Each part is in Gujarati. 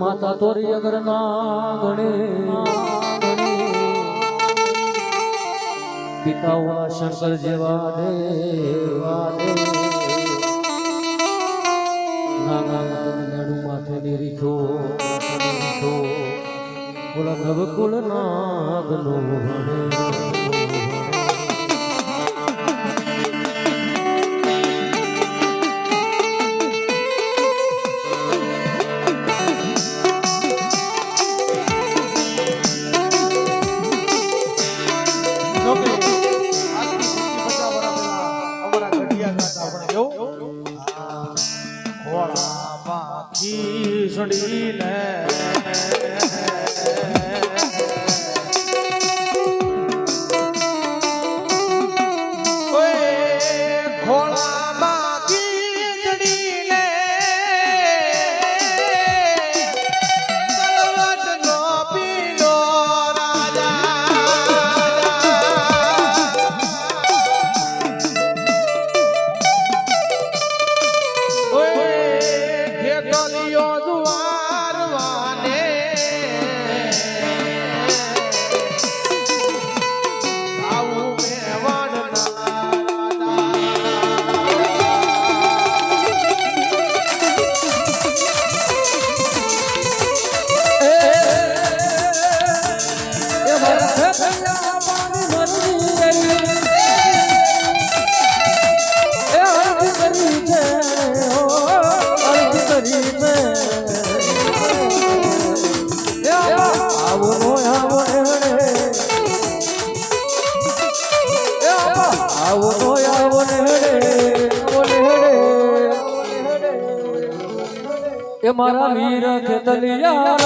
માતા તોરી અગર ના ગણે પિતાઓના શંકર જેવા દેવા નાના મેળું માથે નીરીઠો બોલા નવકુળ નાગનો ભણે એ મારા વીર ખેતલિયા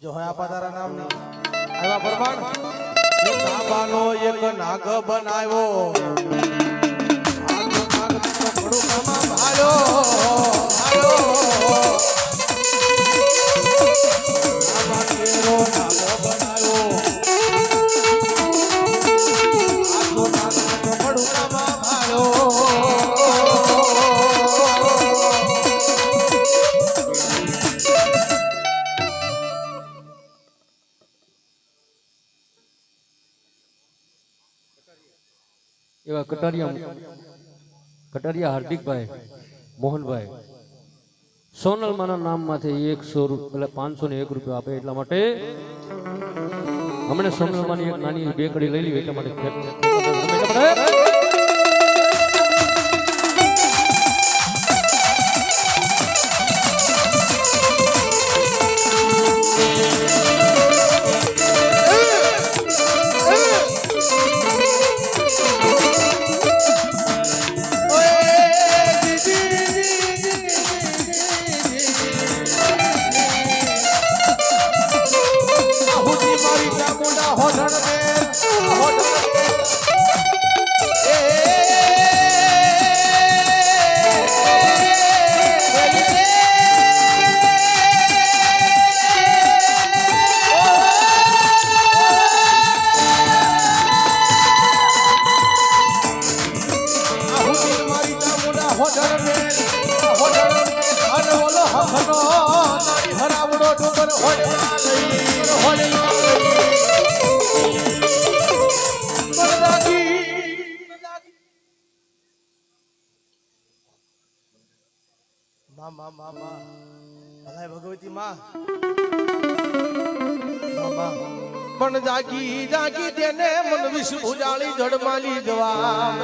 जो है आपा तारा नाम नहीं आया फरमान नाबानो एक नाग बनायो आनो नाग तो बड़ो कामा भायो भायो नाबानो नाग बनायो आनो नाग तो बड़ो कामा भायो એવા કટારિયા હાર્દિકભાઈ મોહનભાઈ સોનલમાના નામમાંથી 100 એટલે 501 રૂપિયા આપે એટલા માટે હમણે સોનલમાની એક નાની બેકડી લઈ લીધી એટલા માટે भगवती माँ पण जागी जागी देने मन विष उजाली जड़माली जवाब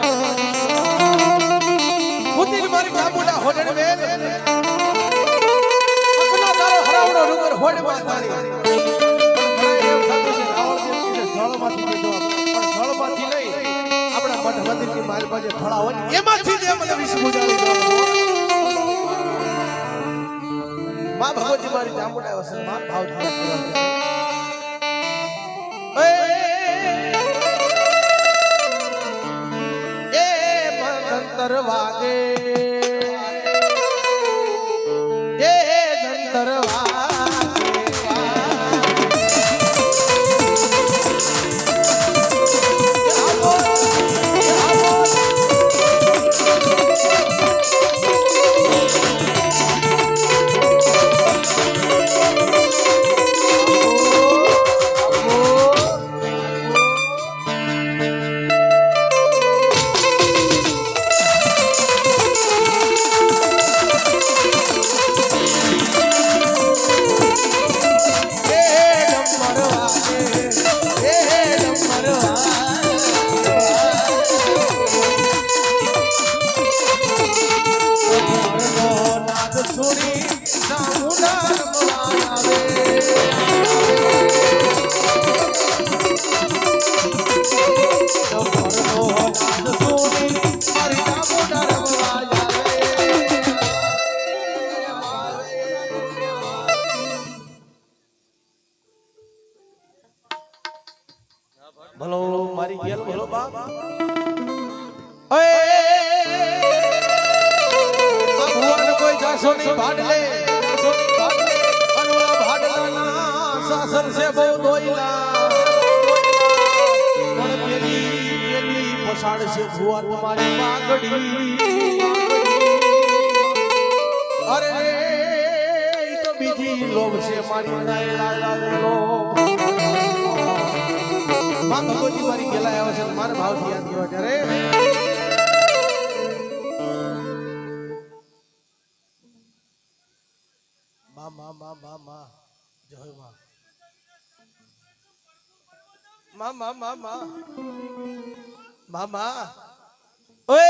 मुतिर मारी काबुला होडन में अपना तारो हरावड़ो रुगर होड मातानी जळमाथी के जवाब पण जळमाथी नहीं अपना मठ मंदिर की माल बाजे थोड़ा हो एमाथी दे मन विष उजाली जवाब मां भगवती मारी चामुंडा वसन मां भाव ए मंतर वागे ए जंतर वागे બોલો બાપ ઓય આ ભુવન કોઈ જાશો નહીં ભાડલે અનોલા ભાડલાના સાસર છે બહુ દોઈલા પણ પેલી પસાડ છે ભુવા તમારી માગડી અરે ઈ તો બીજી લોભ છે મારી લાયલા માં ભગવતી મારી ગેલા આવ્યા છે મારા ભાવથી યાદ કેવા ત્યારે માં જય માં ઓએ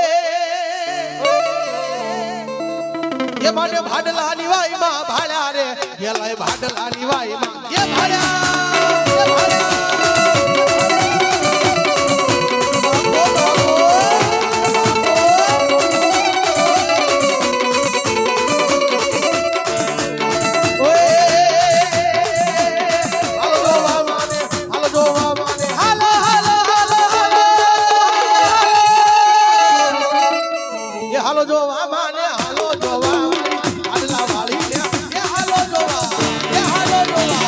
ये माने भाडला निवाई मा भाड्या रे गेलाय भाडला निवाई मा ये भाड्या હાલો જોવા માને હાલો જોવા આડલા વાળી એ હાલો જોવા એ હાલો જોવા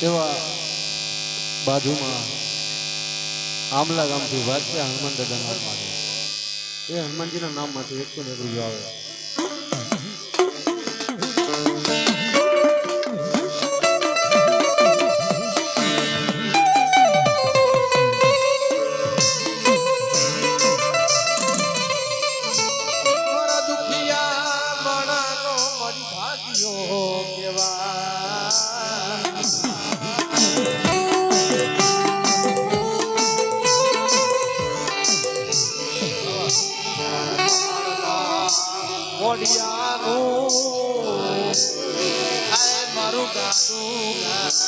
તેવા બાજુમાં આમલા ગામથી વાત છે હનુમાન દાદાના નામમાંથી એ હનુમાનજીના નામમાંથી 101 રૂપિયા આવે મારા દુખિયા મણાનો મરી ભાગ્યો કેવા ઓડિયાનું આય મારું ગાતું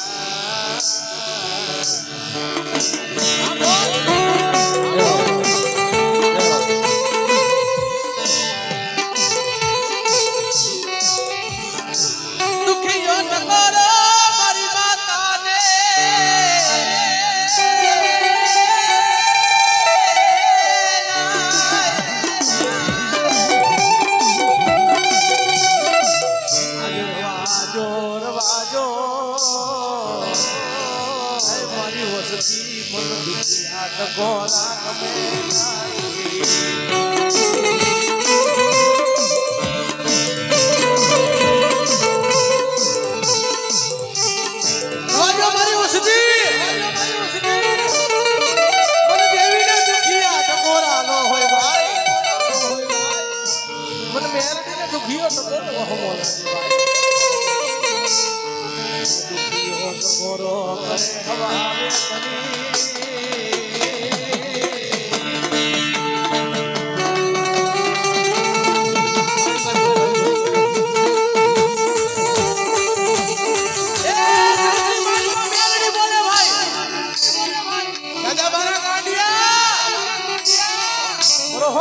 દુખિયો નગરો મારી માતાને વાજો મારી વસતી મન દુખિયા ટકોરા ગમે વાજો મારી વસતી મને દેવીને દુખિયા ટકોરા ન હોય ભાઈ મને મેરડીને દુખિયો ટકોરો હમો લાગે ભાઈ દુખિયો ટકોરો કરે હવારે બની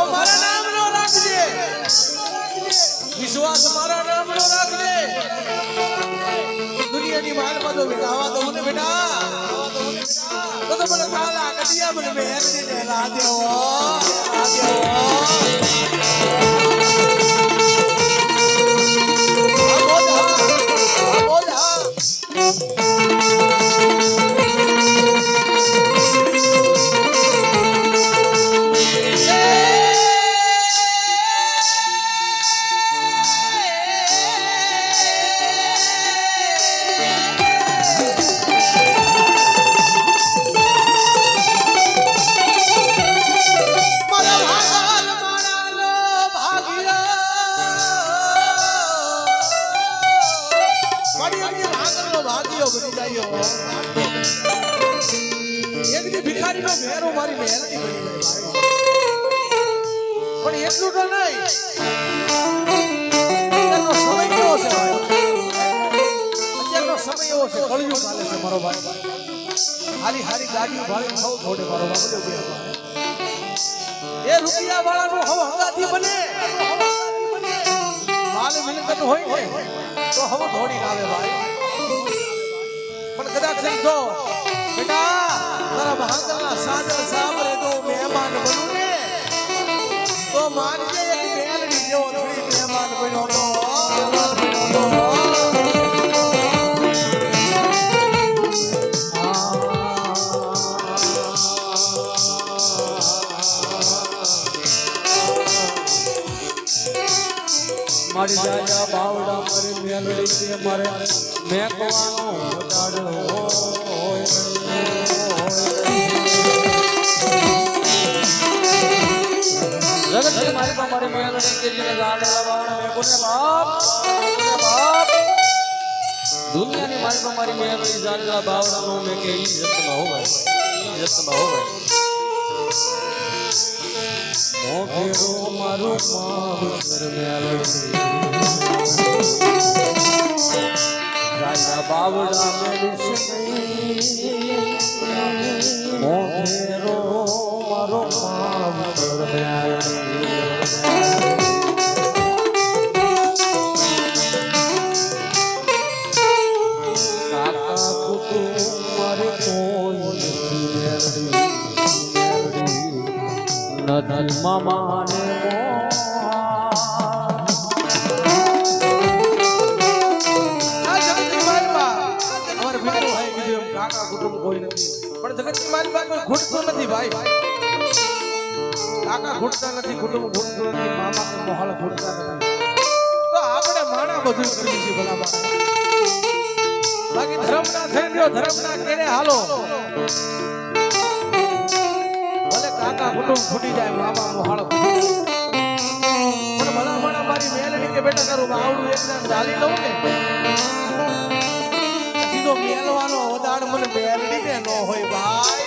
હો મારા નામનો રાખજે વિશ્વાસ મારા નામનો રાખજે દુનિયાની માલમાં તો બેટા આવા તો મને બેટા તો મને કાલા કડિયા મને મહેર દે રાધ્યો ભિખારી નો મેરો મારી મહેલની બની ગઈ પણ એટલું તો નહીં અત્યારનો સમય કેવો છે અત્યારનો સમય એવો છે કળિયુગ ચાલે છે મારો ભાઈ હારી હારી ગાડી ભાડી સૌ થોડે મારો બાબલો એ રૂપિયા વાળાનો હવ હંગાથી બને માલ મિલકત હોય ને તો હવ થોડી આવે ભાઈ પણ કદાચ સમજો બેટા તારા ભાગલા સાજર સાબરે તો મહેમાન બનું ને તો માનજે એક મેલડી જેવો થોડી મહેમાન બન્યો તો મારી જાજા બાવડા મારી મેલડી છે મારે મેકવાનો ઉડાડો જગત કે મારી પા મારી મેલડી કે જીને લાડલા બાવડા મેકોને બાપ દુનિયાની મારી પા મારી મેલડી જાડલા બાવડા નો મે કે ઇજ્જતમાં હોવે મોગેરો મારો માવતર મેલડી જાડલા બાવડા મેલડી મોગેરો મારો માવતર મેલડી કાકા કુટુંબ મારે કોઈ નથી મામાને કાકા કુટુંબ કોઈ નથી પણ જગતની મારી પાસે કોઈ ઘૂંટતું નથી ભાઈ કાકા ઘૂંટતા નથી કુટુંબ ઘૂંટતું નથી મામા કે મોહલ ઘૂંટતા નથી તો આપણે માણા બધું કરીએ છીએ ભલા માણા બાકી ધર્મના થઈ ગયો ધર્મના કેડે હાલો ભલે કાકા કુટુંબ ફૂટી જાય મામા મોહાળ ફૂટી પણ ભલા માણા મારી મેલડી કે બેટા તારું આવડું એકદમ ઝાલી લઉં ને સીધો મેલવાનો વધાર મને મેલડી ને નો હોય ભાઈ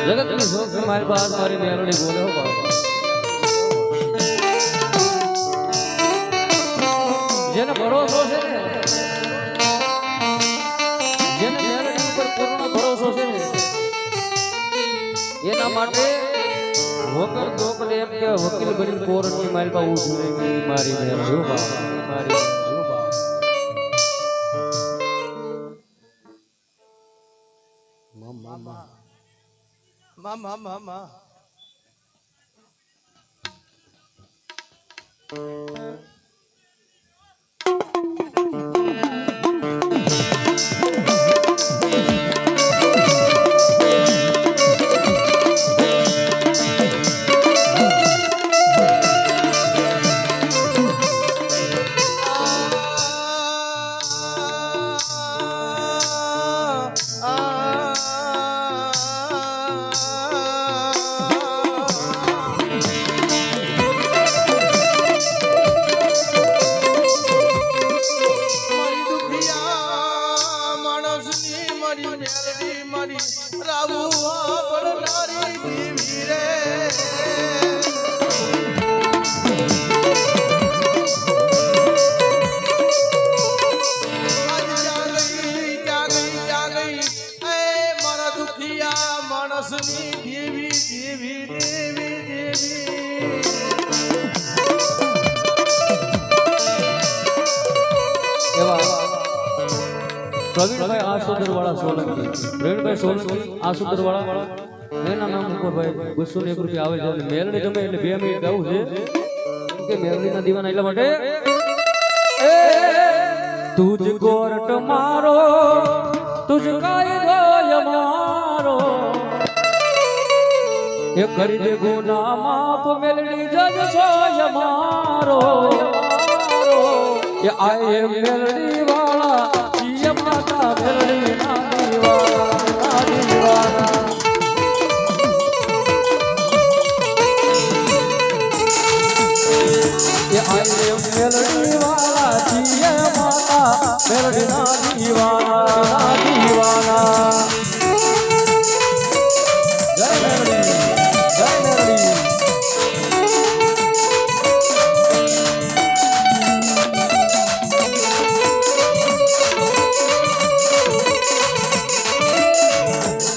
जगत में शौक से हमारे पास हमारी मेलडी बोले हो बाबा જેને ભરોસો છે ને જેને મેલડી ઉપર પૂર્ણ ભરોસો છે ને એના માટે વકર દોકલે એમ કે વકીલ બની કોર્ટની મારી પાસે ઊભી રહી મારી મેલડી હો બાબા મારી મામા પ્રવીણભાઈ આસુદરવાળા સોલંકી, પ્રવીણભાઈ સોલંકી આસુદરવાળા એના નામ ઉપર ભાઈ 201 રૂપિયા આવે છે અને મેલડી ગમે એટલે 2 મિનિટ ગાવું છે કેમ કે મેલડીના દીવાના એટલા માટે તુજ કોર્ટ મારો તુજ કાયદો મારો એ કરી દે ગુના માફ મેલડી જજ સોય મારો એ આય મેલડી વાળા જીય માતા મેલડી ના દીવાના ये आए मेलडी वाला जिये माता मेलडी ना दीवाना जय मेलडी जय मेलडी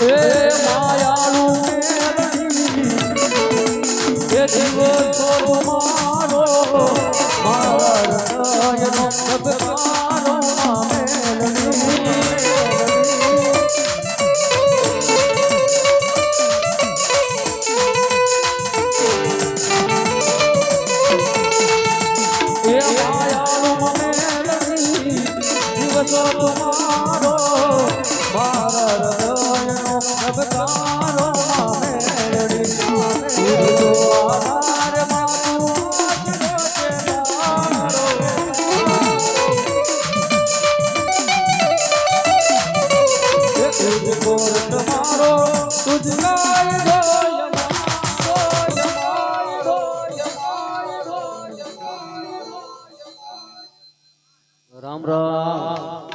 ए मायालू मेलडी ये जीवो तो मारो राम राम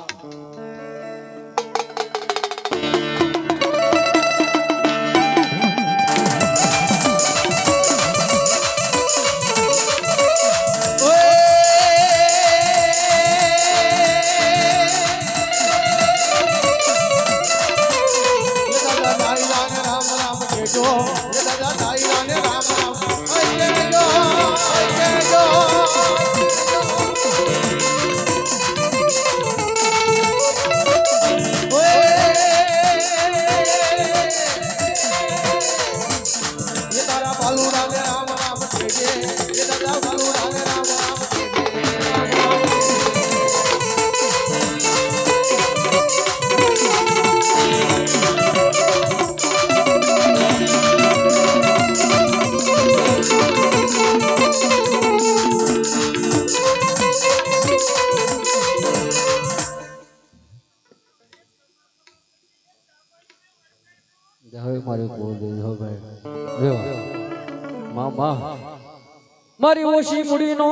મારી ઓછી મુડી નો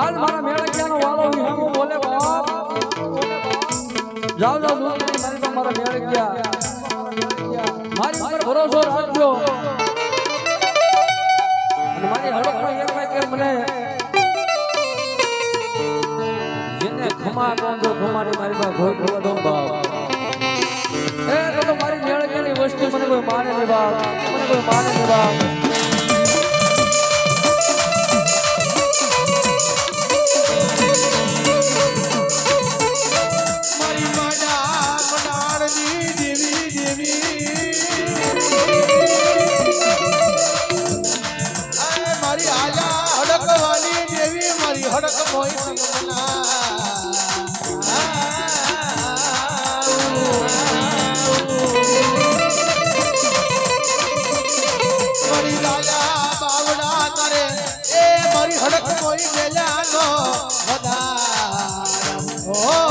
आज मारा मेळकियानो वालो विहामो बोले बाप जाओ जाओ मारी तो मारा मेळकिया मारी पर भरोસો રાખજો અને મારી હડકમાં એક મે કે મને જેને ખમા કોંજો ખમારી મારી માં કોઈ ભવા દો બાપ એ તો મારી મેળકીની વસ્તુ મને કોઈ માને નહીં બાપ મને કોઈ માને નહીં બાપ ધડક કોઈ મેલ્યાનો વધાર ઓ